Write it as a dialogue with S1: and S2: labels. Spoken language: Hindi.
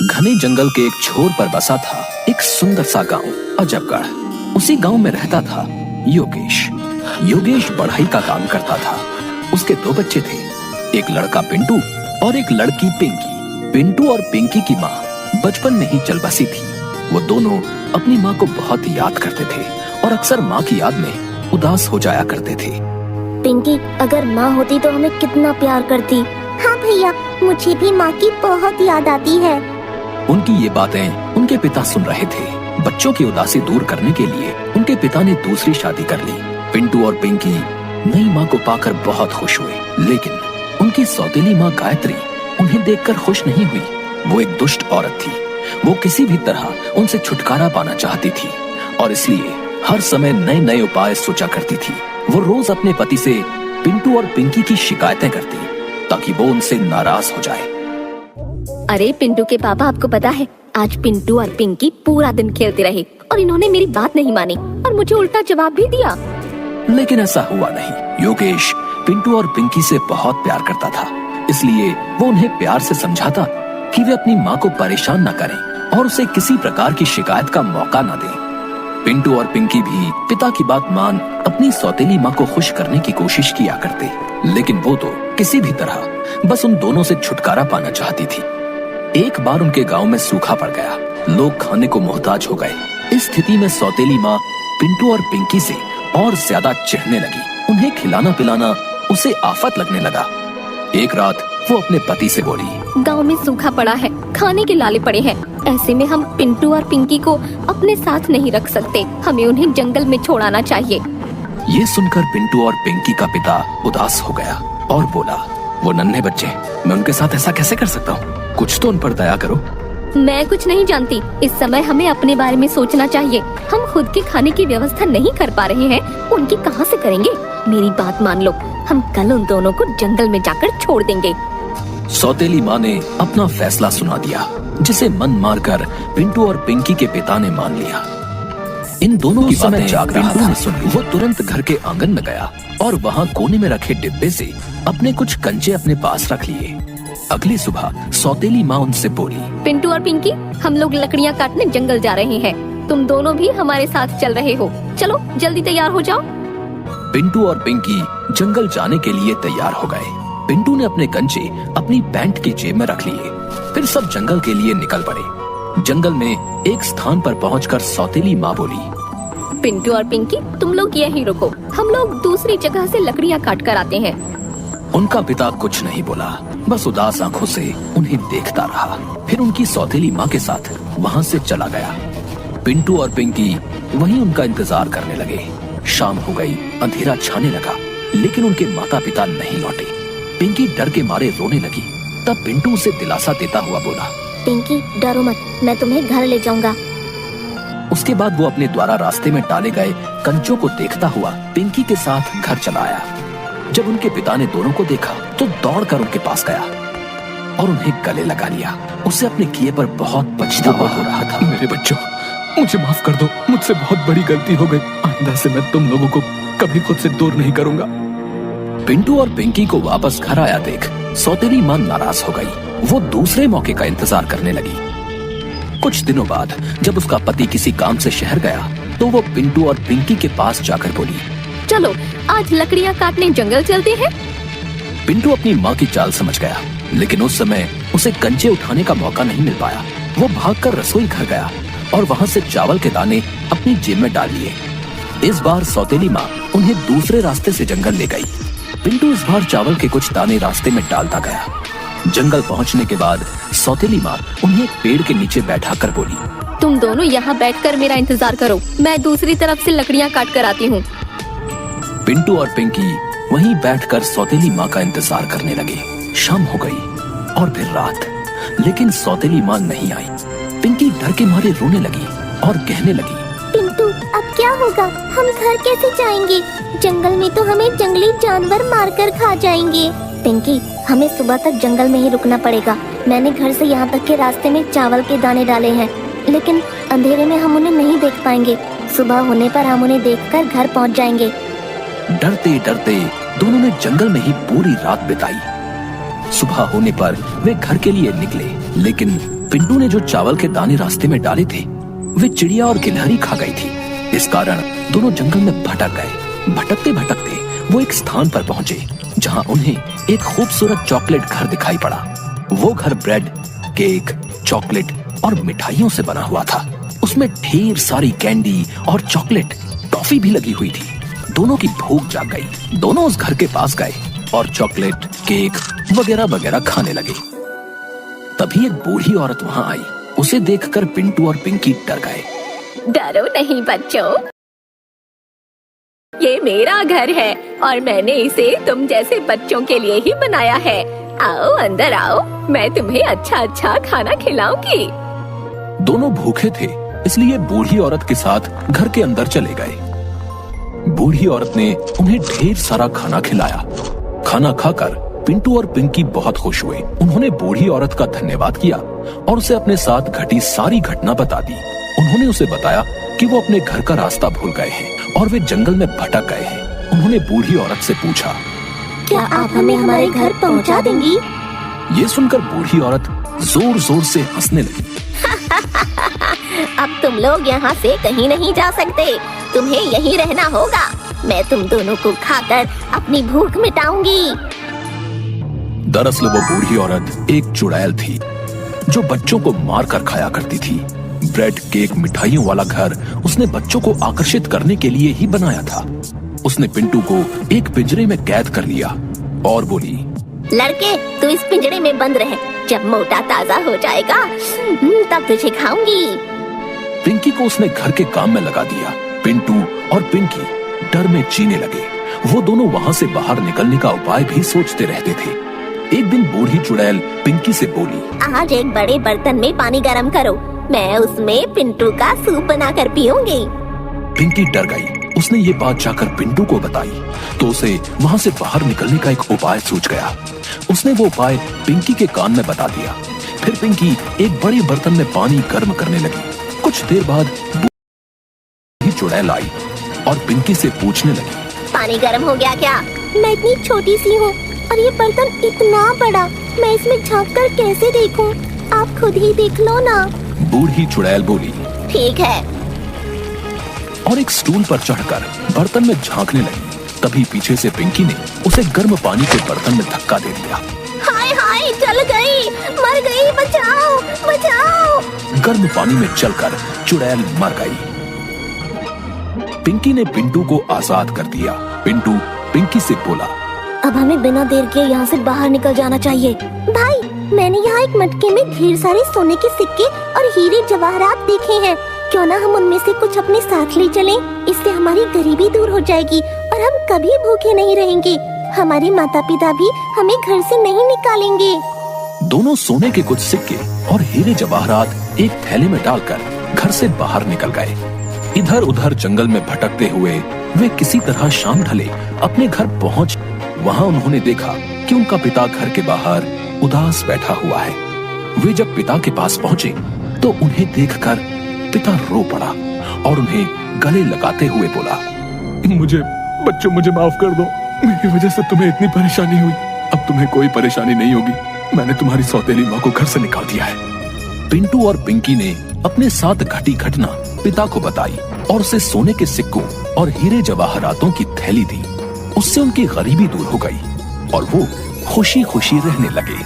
S1: घने जंगल के एक छोर पर बसा था एक सुंदर सा गांव अजबगढ़। उसी गांव में रहता था योगेश। योगेश बढ़ाई का काम करता था। उसके दो बच्चे थे, एक लड़का पिंटू और एक लड़की पिंकी। पिंटू और पिंकी की माँ बचपन में ही चल बसी थी। वो दोनों अपनी माँ को बहुत याद करते थे और अक्सर माँ की याद में उदास हो जाया करते थे।
S2: पिंकी अगर माँ होती तो हमें कितना प्यार करती। हाँ भैया, मुझे भी माँ की बहुत याद आती है।
S1: उनकी ये बातें उनके पिता सुन रहे थे। बच्चों की उदासी दूर करने के लिए उनके पिता ने दूसरी शादी कर ली। पिंटू और पिंकी नई माँ को पाकर बहुत खुश हुए, लेकिन उनकी सौतेली माँ गायत्री उन्हें देखकर खुश नहीं हुई। वो एक दुष्ट औरत थी। वो किसी भी तरह उनसे छुटकारा पाना चाहती थी और इसलिए हर समय नए नए उपाय सोचा करती थी। वो रोज अपने पति से पिंटू और पिंकी की शिकायतें करती ताकि वो उनसे नाराज हो जाए।
S2: अरे पिंटू के पापा, आपको पता है आज पिंटू और पिंकी पूरा दिन खेलते रहे और इन्होंने मेरी बात नहीं मानी और मुझे उल्टा जवाब भी दिया।
S1: लेकिन ऐसा हुआ नहीं। योगेश पिंटू और पिंकी से बहुत प्यार करता था, इसलिए वो उन्हें प्यार से समझाता कि वे अपनी माँ को परेशान न करें और उसे किसी प्रकार की शिकायत का मौका न दें। पिंटू और पिंकी भी पिता की बात मान अपनी सौतेली माँ को खुश करने की कोशिश किया करते, लेकिन वो तो किसी भी तरह बस उन दोनों से छुटकारा पाना चाहती थी। एक बार उनके गांव में सूखा पड़ गया। लोग खाने को मोहताज हो गए। इस स्थिति में सौतेली माँ पिंटू और पिंकी से और ज्यादा चिढ़ने लगी। उन्हें खिलाना पिलाना उसे आफत लगने लगा। एक रात वो अपने पति से बोली,
S2: गांव में सूखा पड़ा है, खाने के लाले पड़े हैं। ऐसे में हम पिंटू और पिंकी को अपने साथ नहीं रख सकते। हमें उन्हें जंगल में छोड़ाना चाहिए।
S1: ये सुनकर पिंटू और पिंकी का पिता उदास हो गया और बोला, वो नन्हे बच्चे, मैं उनके साथ ऐसा कैसे कर सकता हूँ? कुछ तो उन पर दया करो।
S2: मैं कुछ नहीं जानती। इस समय हमें अपने बारे में सोचना चाहिए। हम खुद के खाने की व्यवस्था नहीं कर पा रहे हैं, उनकी कहाँ से करेंगे? मेरी बात मान लो, हम कल उन दोनों को जंगल में जाकर छोड़ देंगे।
S1: सौतेली माँ ने अपना फैसला सुना दिया, जिसे मन मारकर पिंटू और पिंकी के पिता ने मान लिया। इन दोनों की बातें पिंटू ने सुनी। वो तुरंत घर के आंगन में गया और वहाँ कोने में रखे डिब्बे से अपने कुछ कंचे अपने पास रख लिए। अगली सुबह सौतेली माँ उनसे बोली,
S2: पिंटू और पिंकी, हम लोग लकड़ियाँ काटने जंगल जा रहे हैं। तुम दोनों भी हमारे साथ चल रहे हो। चलो जल्दी तैयार हो जाओ।
S1: पिंटू और पिंकी जंगल जाने के लिए तैयार हो गए। पिंटू ने अपने कंचे अपनी पैंट की जेब में रख लिए। फिर सब जंगल के लिए निकल पड़े। जंगल में एक स्थान पर पहुंचकर सौतेली माँ बोली,
S2: पिंटू और पिंकी, तुम लोग यहीं रुको, हम लोग दूसरी जगह से लकड़ियाँ काट कर आते हैं।
S1: उनका पिता कुछ नहीं बोला, बस उदास आंखों से उन्हें देखता रहा। फिर उनकी सौतेली माँ के साथ वहाँ से चला गया। पिंटू और पिंकी वहीं उनका इंतजार करने लगे। शाम हो गई, अंधेरा छाने लगा, लेकिन उनके माता पिता नहीं लौटे। पिंकी डर के मारे रोने लगी। तब पिंटू उसे दिलासा देता हुआ बोला,
S2: पिंकी डरो मत, मैं तुम्हें घर ले जाऊंगा।
S1: उसके बाद वो अपने द्वारा रास्ते में डाले गए कंचों को देखता हुआ पिंकी के साथ घर चला आया। जब उनके पिता ने दोनों को देखा तो दौड़कर उनके पास गया और उन्हें गले लगा लिया। उसे अपने किए पर बहुत पछतावा हो रहा था।
S3: मेरे बच्चों, मुझे माफ कर दो, मुझसे बहुत बड़ी गलती हो गई। आइंदा से मैं तुम लोगों को कभी खुद से दूर नहीं करूंगा।
S1: पिंटू और पिंकी को वापस घर आया देख सौतेली माँ नाराज हो गई। वो दूसरे मौके का इंतजार करने लगी। कुछ दिनों बाद जब उसका पति किसी काम से शहर गया तो वो पिंटू और पिंकी के पास जाकर बोली,
S2: चलो आज लकड़ियाँ काटने जंगल चलते हैं।
S1: पिंटू अपनी माँ की चाल समझ गया, लेकिन उस समय उसे कंचे उठाने का मौका नहीं मिल पाया। वो भागकर रसोई घर गया और वहाँ से चावल के दाने अपनी जेब में डाल लिए। इस बार सौतेली माँ उन्हें दूसरे रास्ते से जंगल ले गई। पिंटू इस बार चावल के कुछ दाने रास्ते में डालता गया। जंगल पहुँचने के बाद सौतेली माँ उन्हें एक पेड़ के नीचे बैठा कर बोली,
S2: तुम दोनों यहाँ बैठकर मेरा इंतजार करो, मैं दूसरी तरफ से लकड़ियाँ काट कर आती हूँ।
S1: पिंटू और पिंकी वहीं बैठकर सौतेली माँ का इंतजार करने लगे। शाम हो गई और फिर रात, लेकिन सौतेली माँ नहीं आई। पिंकी डर के मारे रोने लगी और कहने लगी,
S2: पिंटू अब क्या होगा? हम घर कैसे जाएंगे? जंगल में तो हमें जंगली जानवर मारकर खा जाएंगे। पिंकी, हमें सुबह तक जंगल में ही रुकना पड़ेगा। मैंने घर से यहाँ तक के रास्ते में चावल के दाने डाले हैं, लेकिन अंधेरे में हम उन्हें नहीं देख पाएंगे। सुबह होने पर हम उन्हें देखकर घर पहुँच जाएंगे।
S1: डरते डरते दोनों ने जंगल में ही पूरी रात बिताई। सुबह होने पर वे घर के लिए निकले, लेकिन पिंटू ने जो चावल के दाने रास्ते में डाले थे वे चिड़िया और गिलहरी खा गई थी। इस कारण दोनों जंगल में भटक गए। भटकते भटकते वो एक स्थान पर पहुंचे जहां उन्हें एक खूबसूरत चॉकलेट घर दिखाई पड़ा। वो घर ब्रेड, केक, चॉकलेट और मिठाइयों से बना हुआ था। उसमें ढेर सारी कैंडी और चॉकलेट, टॉफी भी लगी हुई थी। दोनों की भूख जाग गई। दोनों उस घर के पास गए और चॉकलेट, केक वगैरह वगैरह खाने लगे। तभी एक बूढ़ी औरत वहां आई। उसे देखकर पिंटू और पिंकी डर गए।
S4: डरो नहीं बच्चों, ये मेरा घर है और मैंने इसे तुम जैसे बच्चों के लिए ही बनाया है। आओ अंदर आओ, मैं तुम्हें अच्छा अच्छा खाना खिलाऊंगी।
S1: दोनों भूखे थे, इसलिए बूढ़ी औरत के साथ घर के अंदर चले गए। बूढ़ी औरत ने उन्हें ढेर सारा खाना खिलाया। खाना खाकर पिंटू और पिंकी बहुत खुश हुए। उन्होंने बूढ़ी औरत का धन्यवाद किया और उसे अपने साथ घटी सारी घटना बता दी। उन्होंने उसे बताया कि वो अपने घर का रास्ता भूल गए हैं और वे जंगल में भटक गए हैं। उन्होंने बूढ़ी औरत से पूछा,
S2: क्या आप हमें हमारे घर पहुंचा देंगी?
S1: ये सुनकर बूढ़ी औरत जोर जोर से हंसने लगी।
S2: अब तुम लोग यहाँ से कहीं नहीं जा सकते, तुम्हें यहीं रहना होगा। मैं तुम दोनों को खाकर अपनी भूख मिटाऊंगी।
S1: दरअसल वो बूढ़ी औरत एक चुड़ैल थी जो बच्चों को मार कर खाया करती थी। ब्रेड, केक, मिठाइयों वाला घर उसने बच्चों को आकर्षित करने के लिए ही बनाया था। उसने पिंटू को एक पिंजरे में कैद कर लिया और बोली,
S2: लड़के तू इस पिंजरे में बंद रहे, जब मोटा ताजा हो जाएगा तब तुझे खाऊंगी।
S1: पिंकी को उसने घर के काम में लगा दिया। पिंटू और पिंकी डर में जीने लगे। वो दोनों वहाँ से बाहर निकलने का उपाय भी सोचते रहते थे। एक दिन बूढ़ी चुड़ैल पिंकी से बोली,
S2: आज एक बड़े बर्तन में पानी गरम करो, मैं उसमें पिंटू का सूप बनाकर पीऊंगी।
S1: पिंकी डर गई। उसने ये बात जाकर पिंटू को बताई तो उसे वहाँ से बाहर निकलने का एक उपाय सूझ गया। उसने वो उपाय पिंकी के कान में बता दिया। फिर पिंकी एक बड़े बर्तन में पानी गर्म करने लगी। कुछ देर बाद बूढ़ी चुड़ैल आई और पिंकी से पूछने लगी,
S2: पानी गर्म हो गया क्या? मैं इतनी छोटी सी हूँ और ये बर्तन इतना बड़ा, मैं इसमें झांक कर कैसे देखूं? आप खुद ही देख लो ना।
S1: बूढ़ी चुड़ैल बोली,
S2: ठीक है।
S1: और एक स्टूल पर चढ़कर बर्तन में झांकने लगी। तभी पीछे से पिंकी ने उसे गर्म पानी के बर्तन में धक्का दे दिया।
S2: हाय हाय, जल गई, मर गई, बचाओ बचाओ।
S1: गर्म पानी में चलकर चुड़ैल मर गई। पिंकी ने पिंटू को आजाद कर दिया। पिंटू पिंकी से बोला,
S2: अब हमें बिना देर के यहाँ से बाहर निकल जाना चाहिए। भाई, मैंने यहाँ एक मटके में ढेर सारे सोने के सिक्के और हीरे जवाहरात देखे हैं। क्यों ना हम उनमें से कुछ अपने साथ ले चलें? इससे हमारी गरीबी दूर हो जाएगी और हम कभी भूखे नहीं रहेंगे। हमारे माता पिता भी हमें घर से नहीं निकालेंगे।
S1: दोनों सोने के कुछ सिक्के और हीरे जवाहरात एक थैले में डालकर घर से बाहर निकल गए। इधर उधर जंगल में भटकते हुए वे किसी तरह शाम ढले अपने घर पहुँच। वहाँ उन्होंने देखा कि उनका पिता घर के बाहर उदास बैठा हुआ है। वे जब पिता के पास पहुँचे तो उन्हें देखकर पिता रो पड़ा और उन्हें गले लगाते हुए बोला,
S3: मुझे बच्चों मुझे माफ कर दो। मेरी वजह से तुम्हें इतनी परेशानी हुई। अब तुम्हें कोई परेशानी नहीं होगी। मैंने तुम्हारी सौतेली माँ को घर से निकाल दिया है।
S1: पिंटू और पिंकी ने अपने साथ घटी घटना पिता को बताई और उसे सोने के सिक्कों और हीरे जवाहरातों की थैली दी। उससे उनकी गरीबी दूर हो गई और वो खुशी खुशी रहने लगे।